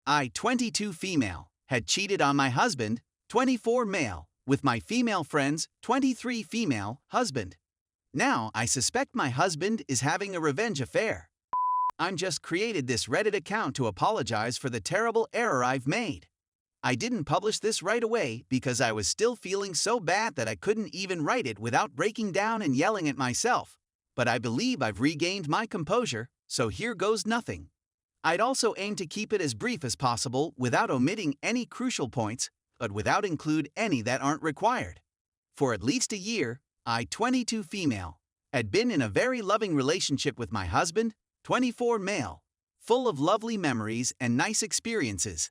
I, 22 female, had cheated on my husband, 24 male, with my female friends, 23 female, husband. Now I suspect my husband is having a revenge affair. I'm just created this Reddit account to apologize for the terrible error I've made. I didn't publish this right away because I was still feeling so bad that I couldn't even write it without breaking down and yelling at myself. But I believe I've regained my composure, so here goes nothing. I'd also aim to keep it as brief as possible without omitting any crucial points, but without include any that aren't required. For at least a year, I, 22 female, had been in a very loving relationship with my husband, 24 male, full of lovely memories and nice experiences.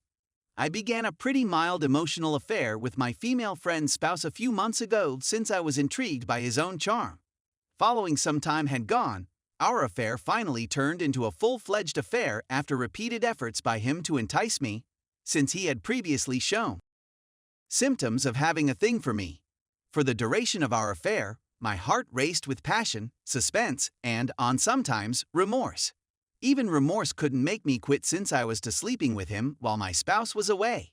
I began a pretty mild emotional affair with my female friend's spouse a few months ago since I was intrigued by his own charm. Following some time had gone, our affair finally turned into a full-fledged affair after repeated efforts by him to entice me, since he had previously shown symptoms of having a thing for me. For the duration of our affair, my heart raced with passion, suspense, and, on sometimes, remorse. Even remorse couldn't make me quit since I was to sleeping with him while my spouse was away.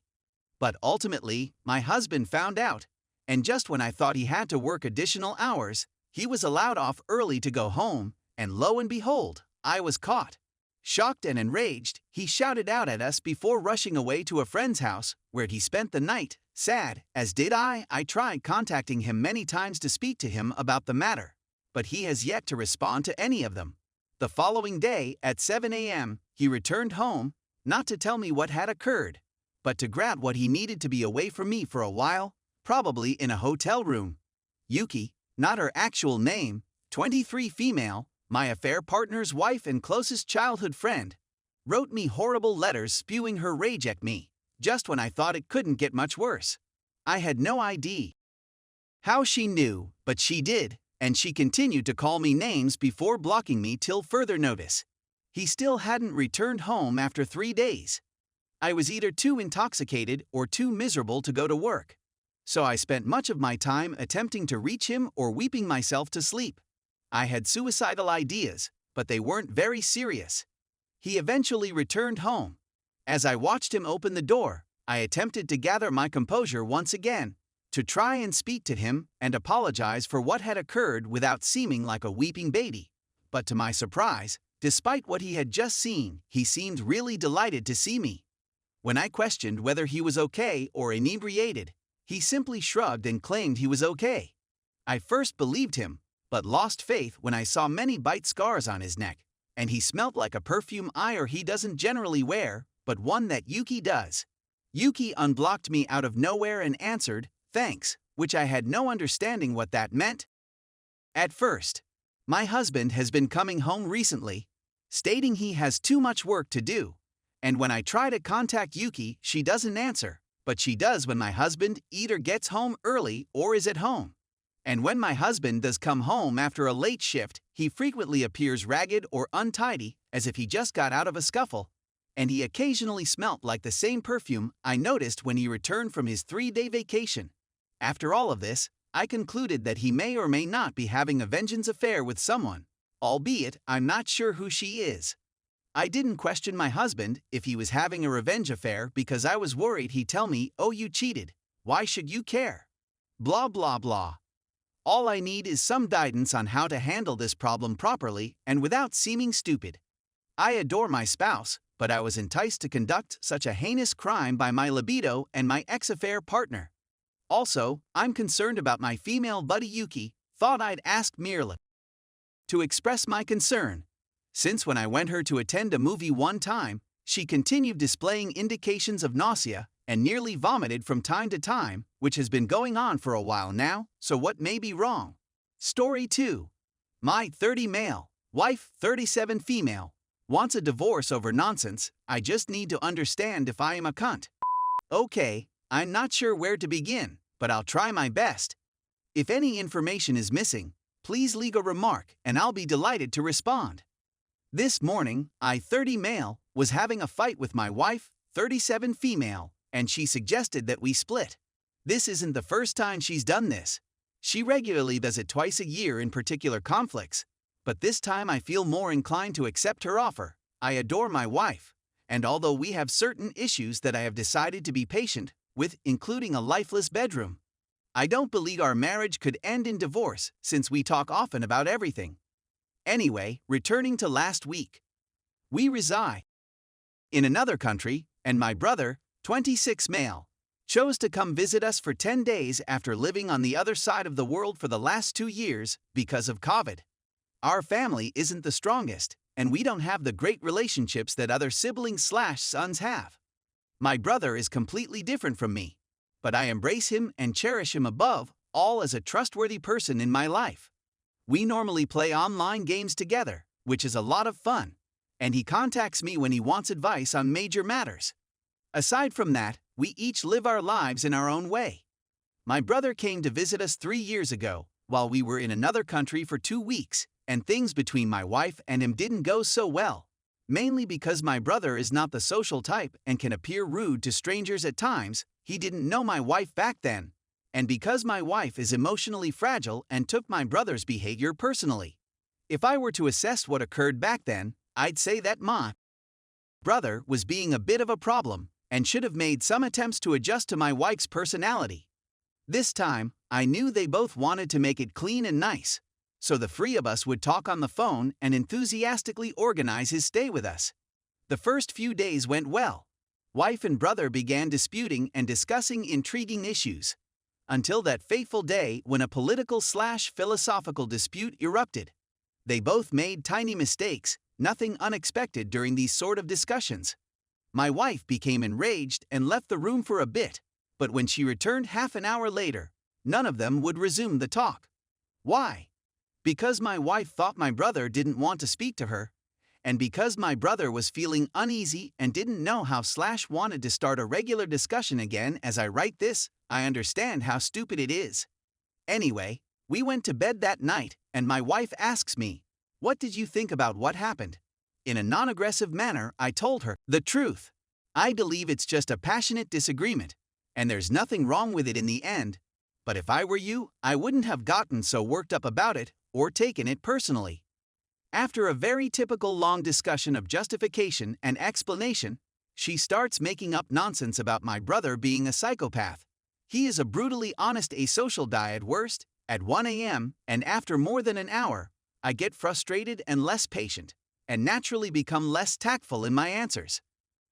But ultimately, my husband found out, and just when I thought he had to work additional hours, he was allowed off early to go home, and lo and behold, I was caught. Shocked and enraged, he shouted out at us before rushing away to a friend's house, where he spent the night. Sad, as did I. I tried contacting him many times to speak to him about the matter, but he has yet to respond to any of them. The following day, at 7 a.m., he returned home, not to tell me what had occurred, but to grab what he needed to be away from me for a while, probably in a hotel room. Yuki, not her actual name, 23 female, my affair partner's wife and closest childhood friend, wrote me horrible letters spewing her rage at me, just when I thought it couldn't get much worse. I had no idea how she knew, but she did, and she continued to call me names before blocking me till further notice. He still hadn't returned home after 3 days. I was either too intoxicated or too miserable to go to work, so I spent much of my time attempting to reach him or weeping myself to sleep. I had suicidal ideas, but they weren't very serious. He eventually returned home. As I watched him open the door, I attempted to gather my composure once again, to try and speak to him and apologize for what had occurred without seeming like a weeping baby. But to my surprise, despite what he had just seen, he seemed really delighted to see me. When I questioned whether he was okay or inebriated, he simply shrugged and claimed he was okay. I first believed him, but lost faith when I saw many bite scars on his neck, and he smelt like a perfume he doesn't generally wear, but one that Yuki does. Yuki unblocked me out of nowhere and answered, "Thanks," which I had no understanding what that meant. At first, my husband has been coming home recently, stating he has too much work to do, and when I try to contact Yuki, she doesn't answer, but she does when my husband either gets home early or is at home. And when my husband does come home after a late shift, he frequently appears ragged or untidy, as if he just got out of a scuffle, and he occasionally smelt like the same perfume I noticed when he returned from his 3-day vacation. After all of this, I concluded that he may or may not be having a vengeance affair with someone, albeit I'm not sure who she is. I didn't question my husband if he was having a revenge affair because I was worried he'd tell me, "Oh, you cheated. Why should you care?" Blah blah blah. All I need is some guidance on how to handle this problem properly and without seeming stupid. I adore my spouse, but I was enticed to conduct such a heinous crime by my libido and my ex-affair partner. Also, I'm concerned about my female buddy Yuki. Thought I'd ask Marital to express my concern, since when I went her to attend a movie one time, she continued displaying indications of nausea and nearly vomited from time to time, which has been going on for a while now, so what may be wrong? Story 2. My 30 male, wife 37 female, wants a divorce over nonsense. I just need to understand if I am a cunt. Okay, I'm not sure where to begin, but I'll try my best. If any information is missing, please leave a remark and I'll be delighted to respond. This morning, I 30 male was having a fight with my wife, 37 female, and she suggested that we split. This isn't the first time she's done this. She regularly does it twice a year in particular conflicts, but this time I feel more inclined to accept her offer. I adore my wife, And although we have certain issues that I have decided to be patient with, including a lifeless bedroom, I don't believe our marriage could end in divorce since we talk often about everything. Anyway, returning to last week. We reside in another country, and my brother, 26 male, chose to come visit us for 10 days after living on the other side of the world for the last 2 years because of COVID. Our family isn't the strongest, and we don't have the great relationships that other siblings/sons have. My brother is completely different from me, but I embrace him and cherish him above all as a trustworthy person in my life. We normally play online games together, which is a lot of fun, and he contacts me when he wants advice on major matters. Aside from that, we each live our lives in our own way. My brother came to visit us 3 years ago, while we were in another country for 2 weeks, and things between my wife and him didn't go so well, mainly because my brother is not the social type and can appear rude to strangers at times. He didn't know my wife back then, and because my wife is emotionally fragile and took my brother's behavior personally. If I were to assess what occurred back then, I'd say that my brother was being a bit of a problem and should have made some attempts to adjust to my wife's personality. This time, I knew they both wanted to make it clean and nice, so the three of us would talk on the phone and enthusiastically organize his stay with us. The first few days went well. Wife and brother began disputing and discussing intriguing issues, until that fateful day when a political/philosophical dispute erupted. They both made tiny mistakes, nothing unexpected during these sort of discussions. My wife became enraged and left the room for a bit, but when she returned half an hour later, none of them would resume the talk. Why? Because my wife thought my brother didn't want to speak to her, and because my brother was feeling uneasy and didn't know how/wanted to start a regular discussion again. As I write this, I understand how stupid it is. Anyway, we went to bed that night, and my wife asks me, "What did you think about what happened?" In a non-aggressive manner, I told her the truth. I believe it's just a passionate disagreement, and there's nothing wrong with it in the end. But if I were you, I wouldn't have gotten so worked up about it or taken it personally. After a very typical long discussion of justification and explanation, she starts making up nonsense about my brother being a psychopath. He is a brutally honest asocial guy at worst, at 1 a.m., and after more than an hour, I get frustrated and less patient, and naturally become less tactful in my answers.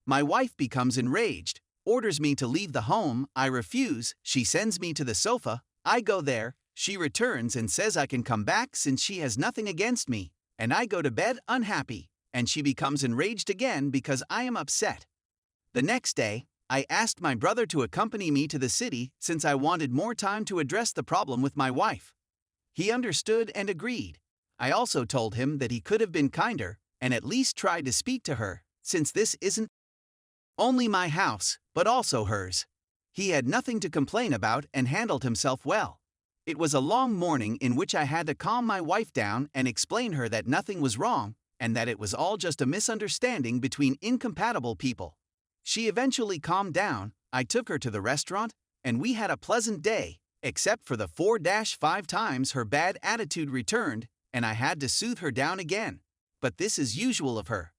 My wife becomes enraged, orders me to leave the home. I refuse. She sends me to the sofa. I go there. She returns and says I can come back since she has nothing against me, and I go to bed unhappy, and she becomes enraged again because I am upset. The next day, I asked my brother to accompany me to the city since I wanted more time to address the problem with my wife. He understood and agreed. I also told him that he could have been kinder and at least tried to speak to her, since this isn't only my house, but also hers. He had nothing to complain about and handled himself well. It was a long morning in which I had to calm my wife down and explain her that nothing was wrong and that it was all just a misunderstanding between incompatible people. She eventually calmed down. I took her to the restaurant, and we had a pleasant day, except for the 4-5 times her bad attitude returned, and I had to soothe her down again. But this is usual of her.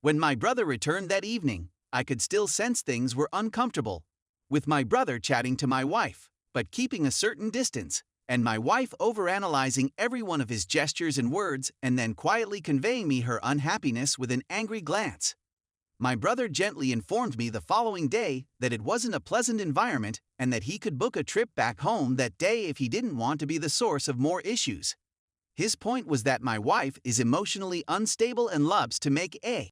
When my brother returned that evening, I could still sense things were uncomfortable, with my brother chatting to my wife, but keeping a certain distance, and my wife overanalyzing every one of his gestures and words and then quietly conveying me her unhappiness with an angry glance. My brother gently informed me the following day that it wasn't a pleasant environment and that he could book a trip back home that day if he didn't want to be the source of more issues. His point was that my wife is emotionally unstable and loves to make a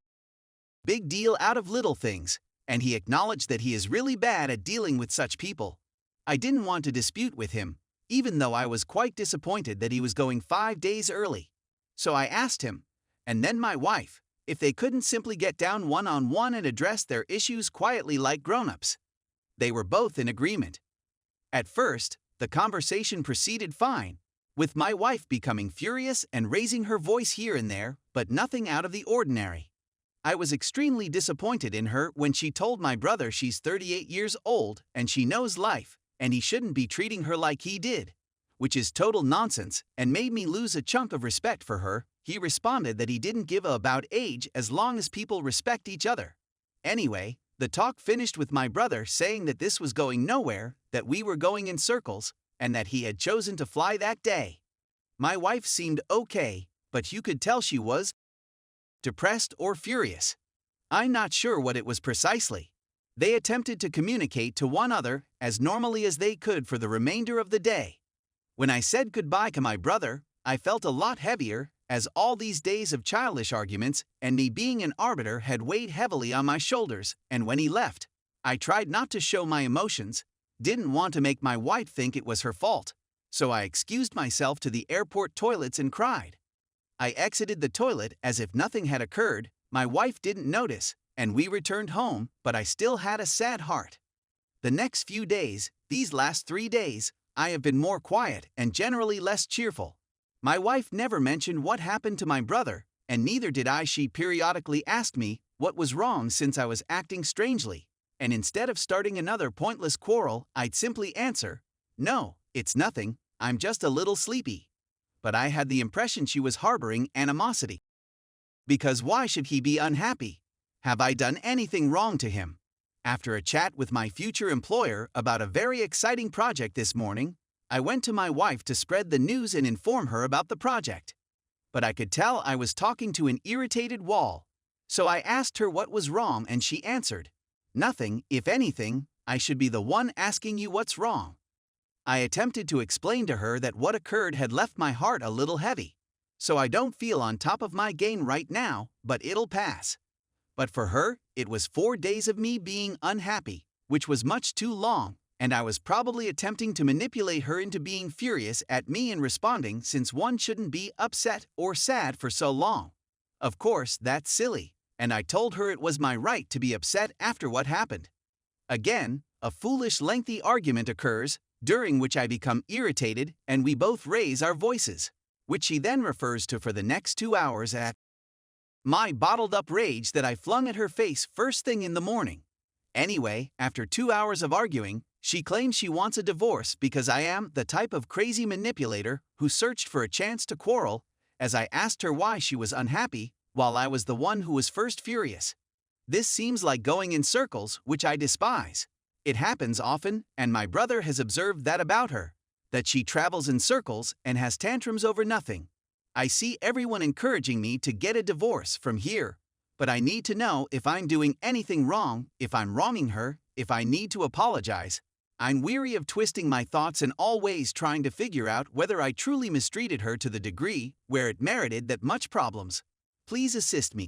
big deal out of little things, and he acknowledged that he is really bad at dealing with such people. I didn't want to dispute with him, even though I was quite disappointed that he was going 5 days early. So I asked him, and then my wife, if they couldn't simply get down one-on-one and address their issues quietly like grown-ups. They were both in agreement. At first, the conversation proceeded fine, with my wife becoming furious and raising her voice here and there, but nothing out of the ordinary. I was extremely disappointed in her when she told my brother she's 38 years old and she knows life, and he shouldn't be treating her like he did, which is total nonsense and made me lose a chunk of respect for her. He responded that he didn't give a about age as long as people respect each other. Anyway, the talk finished with my brother saying that this was going nowhere, that we were going in circles, and that he had chosen to fly that day. My wife seemed okay, but you could tell she was depressed or furious. I'm not sure what it was precisely. They attempted to communicate to one another as normally as they could for the remainder of the day. When I said goodbye to my brother, I felt a lot heavier, as all these days of childish arguments and me being an arbiter had weighed heavily on my shoulders, and when he left, I tried not to show my emotions, didn't want to make my wife think it was her fault, so I excused myself to the airport toilets and cried. I exited the toilet as if nothing had occurred, my wife didn't notice, and we returned home, but I still had a sad heart. The next few days, these last 3 days, I have been more quiet and generally less cheerful. My wife never mentioned what happened to my brother, and neither did I. She periodically asked me what was wrong since I was acting strangely, and instead of starting another pointless quarrel, I'd simply answer, "No, it's nothing, I'm just a little sleepy." But I had the impression she was harboring animosity. Because why should he be unhappy? Have I done anything wrong to him? After a chat with my future employer about a very exciting project this morning, I went to my wife to spread the news and inform her about the project. But I could tell I was talking to an irritated wall. So I asked her what was wrong and she answered, "Nothing, if anything, I should be the one asking you what's wrong." I attempted to explain to her that what occurred had left my heart a little heavy. So I don't feel on top of my game right now, but it'll pass. But for her, it was 4 days of me being unhappy, which was much too long, and I was probably attempting to manipulate her into being furious at me and responding, since one shouldn't be upset or sad for so long. Of course, that's silly, and I told her it was my right to be upset after what happened. Again, a foolish lengthy argument occurs, during which I become irritated and we both raise our voices, which she then refers to for the next 2 hours as my bottled-up rage that I flung at her face first thing in the morning. Anyway, after 2 hours of arguing, she claims she wants a divorce because I am the type of crazy manipulator who searched for a chance to quarrel, as I asked her why she was unhappy, while I was the one who was first furious. This seems like going in circles, which I despise. It happens often, and my brother has observed that about her, that she travels in circles and has tantrums over nothing. I see everyone encouraging me to get a divorce from here, but I need to know if I'm doing anything wrong, if I'm wronging her, if I need to apologize. I'm weary of twisting my thoughts in all ways, trying to figure out whether I truly mistreated her to the degree where it merited that much problems. Please assist me.